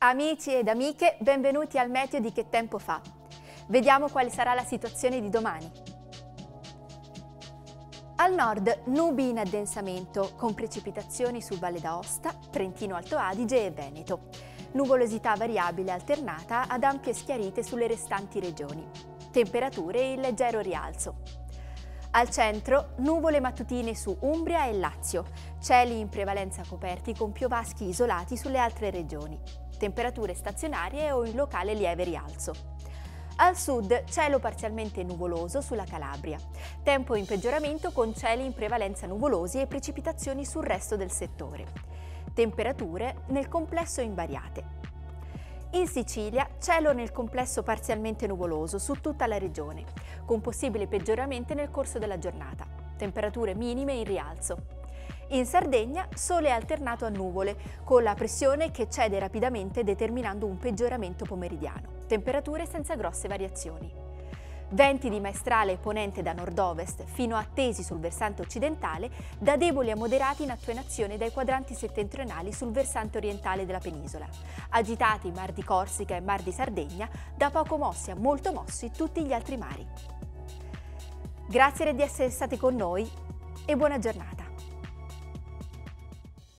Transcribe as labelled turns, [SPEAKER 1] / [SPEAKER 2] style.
[SPEAKER 1] Amici ed amiche, benvenuti al meteo di Che tempo fa. Vediamo quale sarà la situazione di domani. Al nord nubi in addensamento con precipitazioni su Valle d'Aosta, Trentino Alto Adige e Veneto. Nuvolosità variabile alternata ad ampie schiarite sulle restanti regioni. Temperature in leggero rialzo. Al centro nuvole mattutine su Umbria e Lazio, cieli in prevalenza coperti con piovaschi isolati sulle altre regioni. Temperature stazionarie o in locale lieve rialzo. Al sud cielo parzialmente nuvoloso sulla Calabria. Tempo in peggioramento con cieli in prevalenza nuvolosi e precipitazioni sul resto del settore. Temperature nel complesso invariate. In Sicilia cielo nel complesso parzialmente nuvoloso su tutta la regione, con possibile peggioramento nel corso della giornata. Temperature minime in rialzo. In Sardegna sole alternato a nuvole, con la pressione che cede rapidamente determinando un peggioramento pomeridiano. Temperature senza grosse variazioni. Venti di maestrale ponente da nord-ovest fino a tesi sul versante occidentale, da deboli a moderati in attenuazione dai quadranti settentrionali sul versante orientale della penisola. Agitati Mar di Corsica e Mar di Sardegna, da poco mossi a molto mossi tutti gli altri mari. Grazie di essere stati con noi e buona giornata.